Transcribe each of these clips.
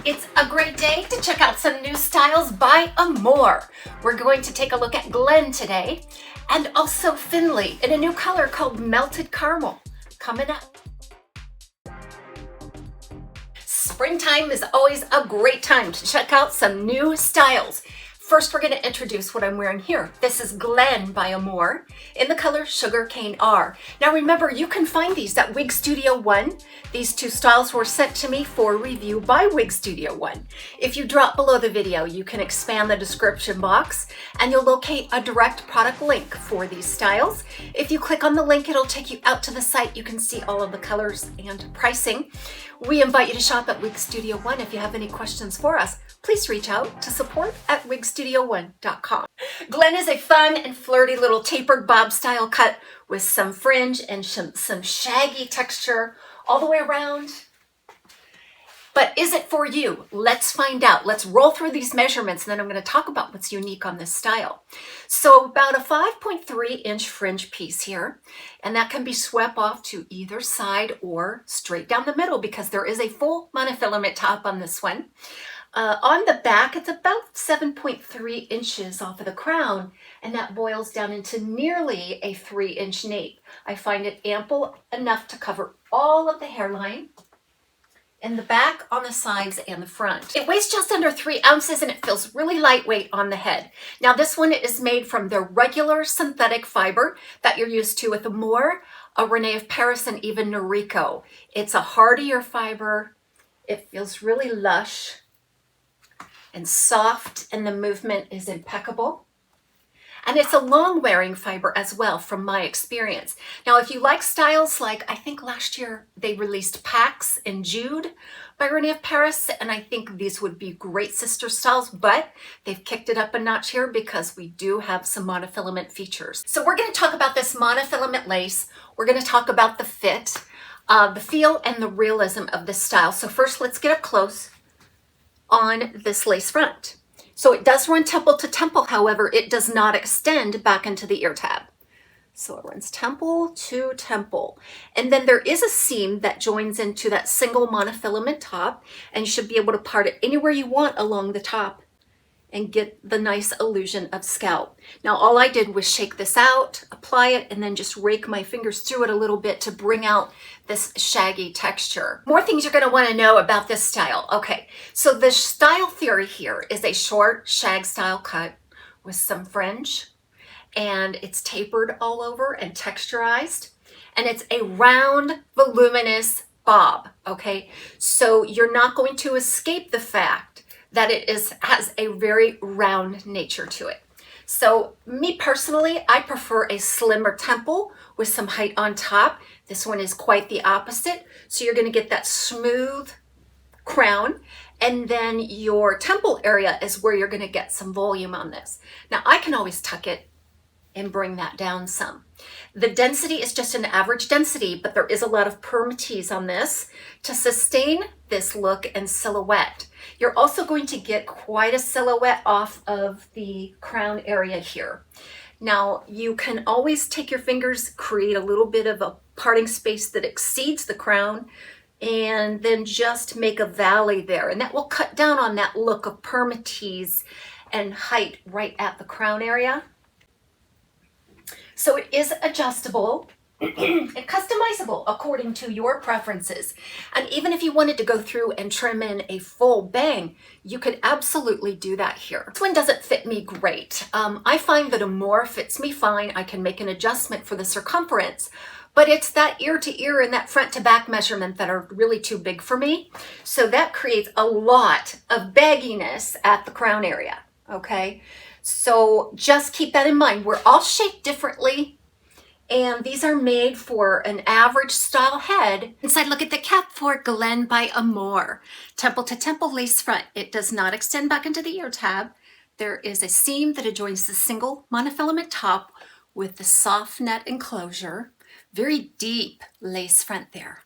It's a great day to check out some new styles by AMORE. We're going to take a look at Glen today and also Findley in a new color called Melted Caramel coming up. Springtime is always a great time to check out some new styles. First, we're going to introduce what I'm wearing here. This is Glen by AMORE in the color Sugarcane R. Now remember, you can find these at Wig Studio One. These two styles were sent to me for review by Wig Studio One. If you drop below the video, you can expand the description box and you'll locate a direct product link for these styles. If you click on the link, it'll take you out to the site. You can see all of the colors and pricing. We invite you to shop at Wig Studio One. If you have any questions for us, please reach out to support@wigstudio1.com. Glen is a fun and flirty little tapered bob style cut with some fringe and some shaggy texture all the way around. But is it for you? Let's find out. Let's roll through these measurements and then I'm going to talk about what's unique on this style. So about a 5.3-inch fringe piece here, and that can be swept off to either side or straight down the middle because there is a full monofilament top on this one. On the back, it's about 7.3 inches off of the crown, and that boils down into nearly a 3-inch nape. I find it ample enough to cover all of the hairline in the back, on the sides, and the front. It weighs just under 3 ounces and it feels really lightweight on the head. Now this one is made from the regular synthetic fiber that you're used to with AMORE, Rene of Paris, and even Noriko. It's a hardier fiber. It feels really lush and soft, and the movement is impeccable. And it's a long wearing fiber as well from my experience. Now, if you like styles like, I think last year they released Pax and Jude by Rene of Paris, and I think these would be great sister styles, but they've kicked it up a notch here because we do have some monofilament features. So we're gonna talk about this monofilament lace. We're gonna talk about the fit, the feel, and the realism of this style. So first, let's get up close on this lace front. So it does run temple to temple, however, it does not extend back into the ear tab. So it runs temple to temple. And then there is a seam that joins into that single monofilament top, and you should be able to part it anywhere you want along the top and get the nice illusion of scalp. Now all I did was shake this out, apply it, and then just rake my fingers through it a little bit to bring out this shaggy texture. More things you're gonna wanna know about this style. Okay, so the style theory here is a short shag style cut with some fringe, and it's tapered all over and texturized, and it's a round, voluminous bob, okay? So you're not going to escape the fact that it has a very round nature to it. So me personally, I prefer a slimmer temple with some height on top. This one is quite the opposite. So you're gonna get that smooth crown, and then your temple area is where you're gonna get some volume on this. Now I can always tuck it and bring that down some. The density is just an average density, but there is a lot of permatease on this to sustain this look and silhouette. You're also going to get quite a silhouette off of the crown area here. Now, you can always take your fingers, create a little bit of a parting space that exceeds the crown, and then just make a valley there. And that will cut down on that look of permatease and height right at the crown area. So it is adjustable and customizable according to your preferences. And even if you wanted to go through and trim in a full bang, you could absolutely do that here. This one doesn't fit me great. I find that AMORE fits me fine. I can make an adjustment for the circumference, but it's that ear to ear and that front to back measurement that are really too big for me. So that creates a lot of bagginess at the crown area, okay? So just keep that in mind. We're all shaped differently, and these are made for an average style head. Inside, look at the cap for Glen by AMORE. Temple to temple lace front. It does not extend back into the ear tab. There is a seam that adjoins the single monofilament top with the soft net enclosure. Very deep lace front there.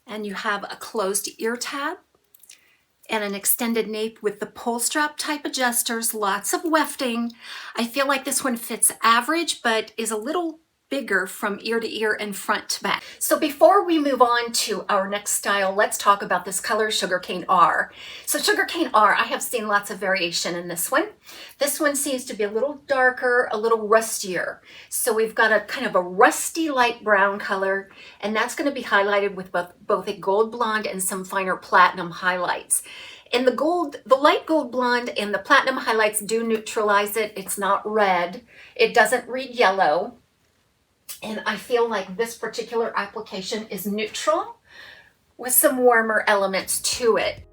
And you have a closed ear tab and an extended nape with the pull strap type adjusters, lots of wefting. I feel like this one fits average, but is a little bigger from ear to ear and front to back. So before we move on to our next style, let's talk about this color, Sugarcane R. So Sugarcane R, I have seen lots of variation in this one. This one seems to be a little darker, a little rustier. So we've got a kind of a rusty light brown color, and that's going to be highlighted with both a gold blonde and some finer platinum highlights. And the light gold blonde and the platinum highlights do neutralize it. It's not red. It doesn't read yellow. And I feel like this particular application is neutral with some warmer elements to it.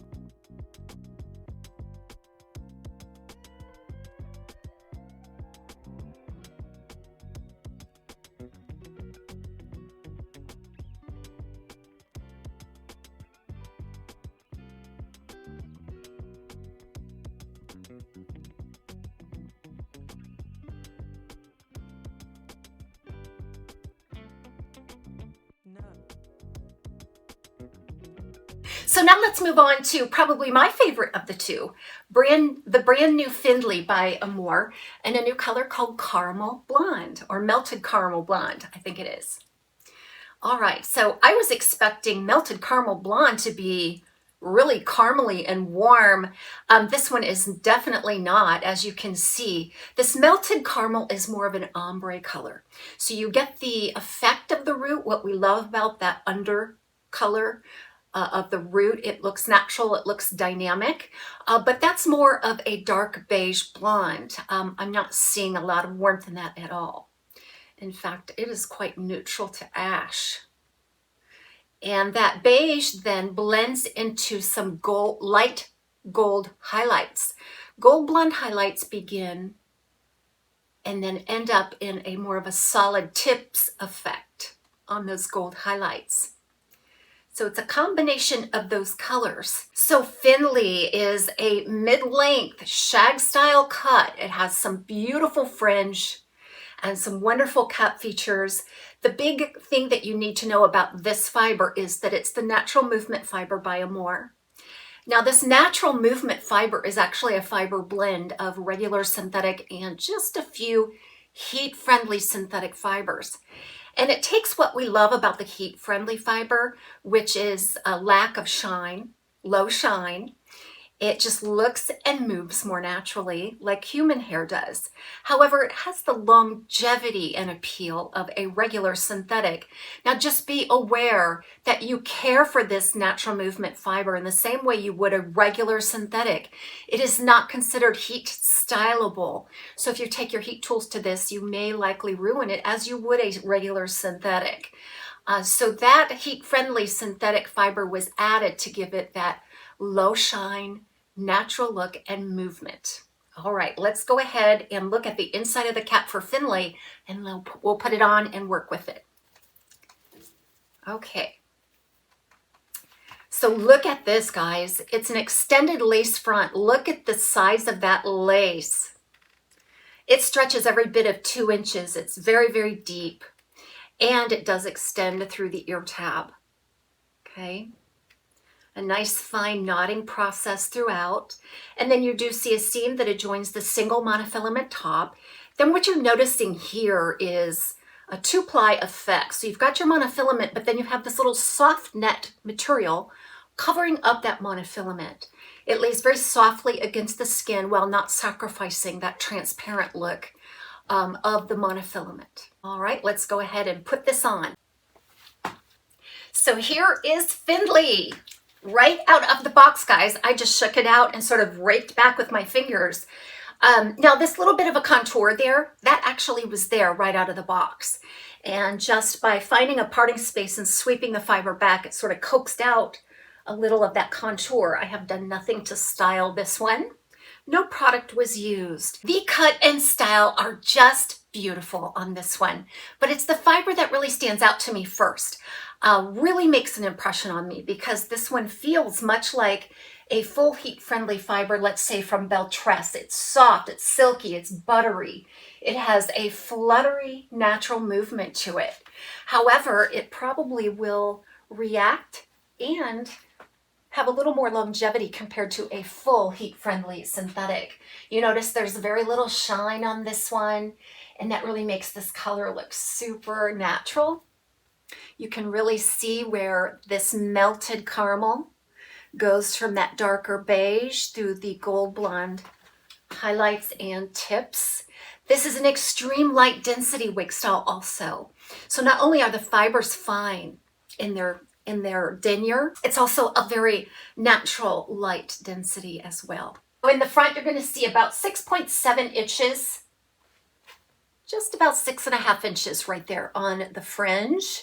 So now let's move on to probably my favorite of the two, the brand new Findley by AMORE, and a new color called Caramel Blonde, or Melted Caramel Blonde, I think it is. All right, so I was expecting Melted Caramel Blonde to be really caramely and warm. This one is definitely not, as you can see. This Melted Caramel is more of an ombre color. So you get the effect of the root, what we love about that under color of the root. It looks natural, it looks dynamic, but that's more of a dark beige blonde. I'm not seeing a lot of warmth in that at all. In fact, it is quite neutral to ash. And that beige then blends into some light gold highlights. Gold blonde highlights begin and then end up in a more of a solid tips effect on those gold highlights. So it's a combination of those colors. So Findley is a mid-length shag style cut. It has some beautiful fringe and some wonderful cut features. The big thing that you need to know about this fiber is that it's the natural movement fiber by AMORE. Now this natural movement fiber is actually a fiber blend of regular synthetic and just a few heat-friendly synthetic fibers. And it takes what we love about the heat-friendly fiber, which is a lack of shine, low shine. It just looks and moves more naturally like human hair does. However, it has the longevity and appeal of a regular synthetic. Now just be aware that you care for this natural movement fiber in the same way you would a regular synthetic. It is not considered heat stylable. So if you take your heat tools to this, you may likely ruin it as you would a regular synthetic. So that heat-friendly synthetic fiber was added to give it that low shine, natural look, and movement. All right, let's go ahead and look at the inside of the cap for Findley, and we'll put it on and work with it. Okay. So look at this, guys. It's an extended lace front. Look at the size of that lace. It stretches every bit of 2 inches. It's very, very deep. And it does extend through the ear tab. Okay. A nice fine knotting process throughout. And then you do see a seam that adjoins the single monofilament top. Then what you're noticing here is a 2-ply effect. So you've got your monofilament, but then you have this little soft net material covering up that monofilament. It lays very softly against the skin while not sacrificing that transparent look of the monofilament. All right, let's go ahead and put this on. So here is Findley. Right out of the box, guys. I just shook it out and sort of raked back with my fingers. Now this little bit of a contour there, that actually was there right out of the box. And just by finding a parting space and sweeping the fiber back, it sort of coaxed out a little of that contour. I have done nothing to style this one. No product was used. The cut and style are just beautiful on this one, but it's the fiber that really stands out to me first. Really makes an impression on me because this one feels much like a full heat-friendly fiber, let's say from PBelle Tress. It's soft, it's silky, it's buttery. It has a fluttery, natural movement to it. However, it probably will react and have a little more longevity compared to a full heat-friendly synthetic. You notice there's very little shine on this one, and that really makes this color look super natural. You can really see where this melted caramel goes from that darker beige through the gold blonde highlights and tips. This is an extreme light density wig style also. So not only are the fibers fine in their denier, it's also a very natural light density as well. In the front, you're going to see about 6.7 inches, just about 6.5 inches right there on the fringe.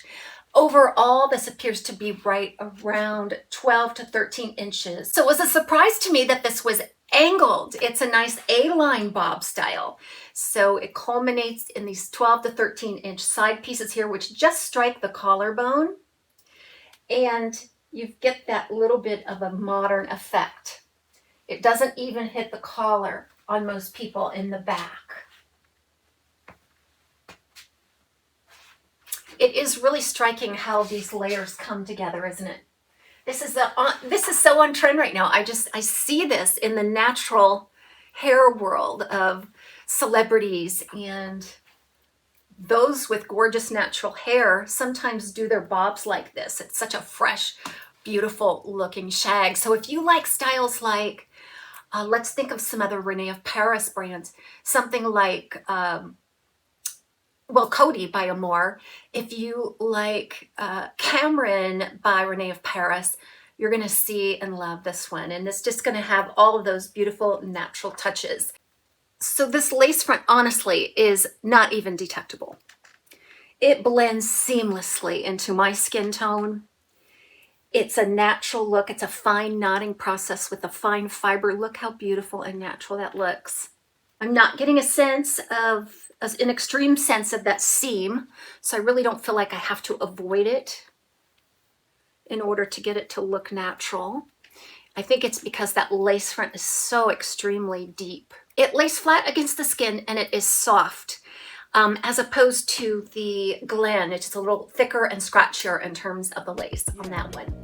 Overall, this appears to be right around 12 to 13 inches. So it was a surprise to me that this was angled. It's a nice A-line bob style. So it culminates in these 12 to 13 inch side pieces here, which just strike the collarbone. And you get that little bit of a modern effect. It doesn't even hit the collar on most people in the back. It is really striking how these layers come together, isn't it? This is so on trend right now. I see this in the natural hair world of celebrities, and those with gorgeous natural hair sometimes do their bobs like this. It's such a fresh, beautiful looking shag. So if you like styles like, let's think of some other Rene of Paris brands, something like, well, Cody by AMORE. If you like Cameron by Rene of Paris, you're going to see and love this one. And it's just going to have all of those beautiful natural touches. So this lace front, honestly, is not even detectable. It blends seamlessly into my skin tone. It's a natural look. It's a fine knotting process with a fine fiber. Look how beautiful and natural that looks. I'm not getting a sense of, an extreme sense of that seam, so I really don't feel like I have to avoid it in order to get it to look natural. I think it's because that lace front is so extremely deep. It lays flat against the skin and it is soft, as opposed to the Glen. It's just a little thicker and scratchier in terms of the lace on that one.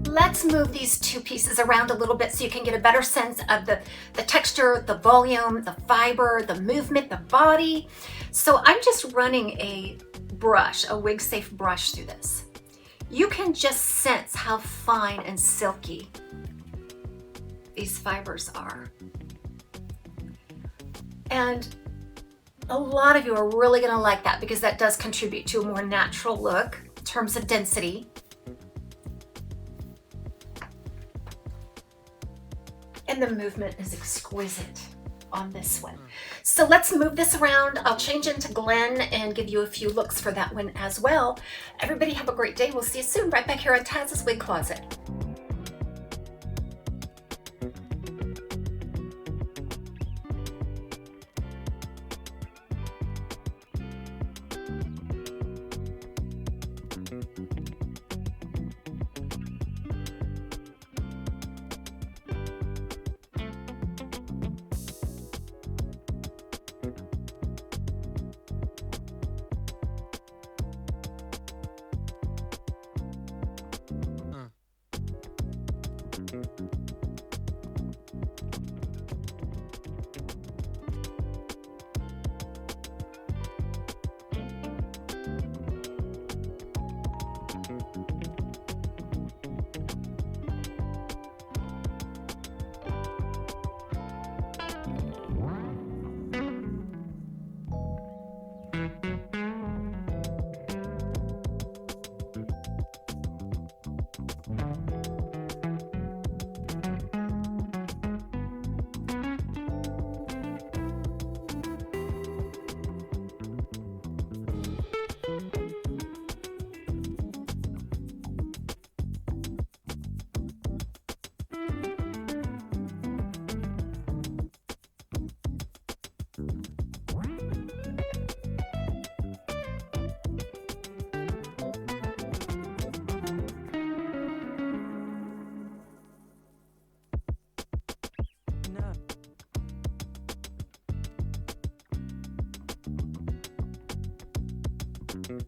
Let's move these two pieces around a little bit so you can get a better sense of the texture, the volume, the fiber, the movement, the body. So I'm just running a brush, a wig safe brush through this. You can just sense how fine and silky these fibers are. And a lot of you are really gonna like that because that does contribute to a more natural look in terms of density. And the movement is exquisite on this one. So let's move this around. I'll change into Glen and give you a few looks for that one as well. Everybody have a great day. We'll see you soon right back here on TAZ's Wig Closet. No.